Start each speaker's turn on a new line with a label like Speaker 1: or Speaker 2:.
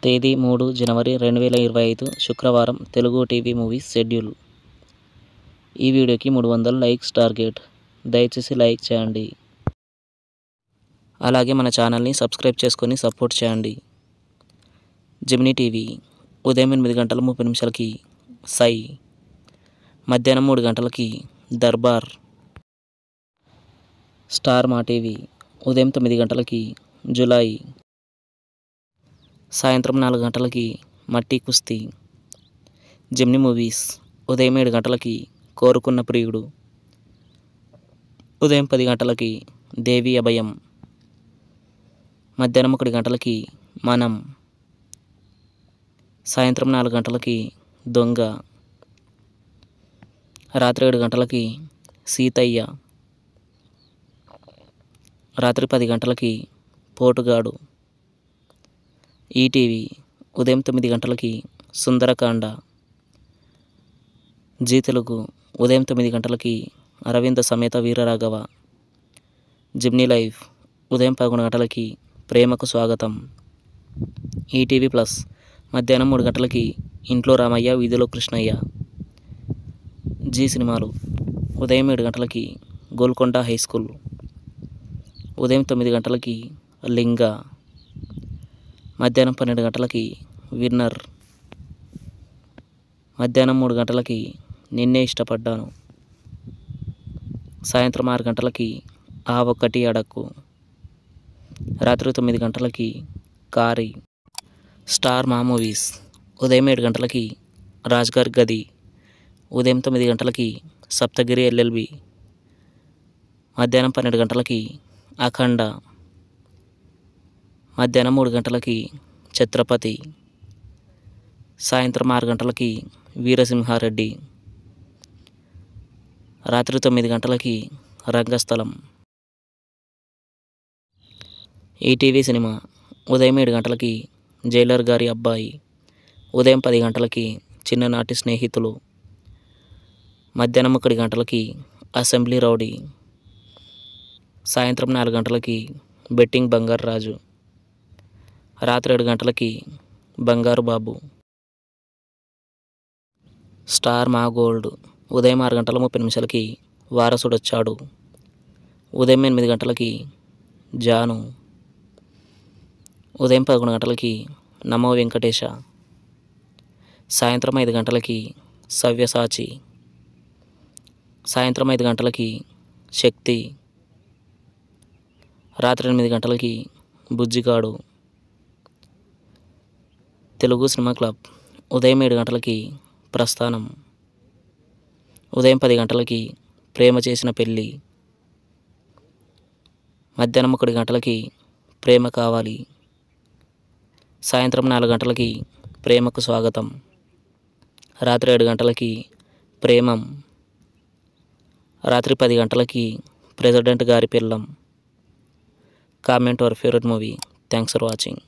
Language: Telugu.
Speaker 1: తేదీ 3 జనవరి 2025 శుక్రవారం తెలుగు టీవీ మూవీస్ షెడ్యూల్. ఈ వీడియోకి 300 లైక్స్ టార్గెట్. దయచేసి లైక్ చేయండి. అలాగే మన ఛానల్ని సబ్స్క్రైబ్ చేసుకొని సపోర్ట్ చేయండి. జెమినీ టీవీ ఉదయం 8:30 సై, మధ్యాహ్నం 3 గంటలకి దర్బార్. స్టార్ మా టీవీ ఉదయం 9 గంటలకి జులై, సాయంత్రం 4 గంటలకి మట్టి కుస్తీ. జెమినీ మూవీస్ ఉదయం 7 గంటలకి కోరుకున్న ప్రియుడు, ఉదయం 10 గంటలకి దేవి అభయం, మధ్యాహ్నం 1 గంటలకి మనం, సాయంత్రం 4 గంటలకి దొంగ, రాత్రి 7 గంటలకి సీతయ్య, రాత్రి 10 గంటలకి పోటుగాడు. ఈటీవీ ఉదయం 9 గంటలకి సుందరకాండ. జీ తెలుగు ఉదయం 9 గంటలకి అరవింద సమేత వీరరాఘవ. జెమినీ లైవ్ ఉదయం 11 గంటలకి ప్రేమకు స్వాగతం. ఈటీవీ ప్లస్ మధ్యాహ్నం 3 గంటలకి ఇంట్లో రామయ్య వీధిలో కృష్ణయ్య. జీ సినిమాలు ఉదయం 7 గంటలకి గోల్కొండ హై స్కూల్, ఉదయం 9 గంటలకి లింగ, మధ్యాహ్నం 12 గంటలకి విన్నర్, మధ్యాహ్నం 3 గంటలకి నిన్నే ఇష్టపడ్డాను, సాయంత్రం 6 గంటలకి ఆ ఒక్కటి అడక్కు, రాత్రి 9 గంటలకి కారి. స్టార్ మా మూవీస్ ఉదయం 7 గంటలకి రాజ్గార్ గది, ఉదయం 9 గంటలకి సప్తగిరి ఎల్ఎల్బి, మధ్యాహ్నం 12 గంటలకి అఖండ, మధ్యాహ్నం 3 గంటలకి ఛత్రపతి, సాయంత్రం 6 గంటలకి వీరసింహారెడ్డి, రాత్రి 9 గంటలకి రంగస్థలం. ఈటీవీ సినిమా ఉదయం 7 గంటలకి జైలర్ గారి అబ్బాయి, ఉదయం 10 గంటలకి చిన్ననాటి స్నేహితులు, మధ్యాహ్నం 1 గంటలకి అసెంబ్లీ రౌడీ, సాయంత్రం 4 గంటలకి బెట్టింగ్ బంగారు రాజు, రాత్రి 7 గంటలకి బంగారు బాబు. స్టార్ మా గోల్డ్ ఉదయం 6:30 వారసుడొచ్చాడు, ఉదయం 8 గంటలకి జాను, ఉదయం 11 గంటలకి నమో వెంకటేశ, సాయంత్రం 5 గంటలకి సవ్యసాచి, సాయంత్రం 5 గంటలకి శక్తి, రాత్రి 8 గంటలకి బుజ్జిగాడు. తెలుగు సినిమా క్లబ్ ఉదయం 7 గంటలకి ప్రస్థానం, ఉదయం 10 గంటలకి ప్రేమ చేసిన పెళ్ళి, మధ్యాహ్నం 1 గంటలకి ప్రేమ కావాలి, సాయంత్రం 4 గంటలకి ప్రేమకు స్వాగతం, రాత్రి 7 గంటలకి ప్రేమం, రాత్రి 10 గంటలకి ప్రెసిడెంట్ గారి పిల్లం. Comment our favourite movie. Thanks for watching.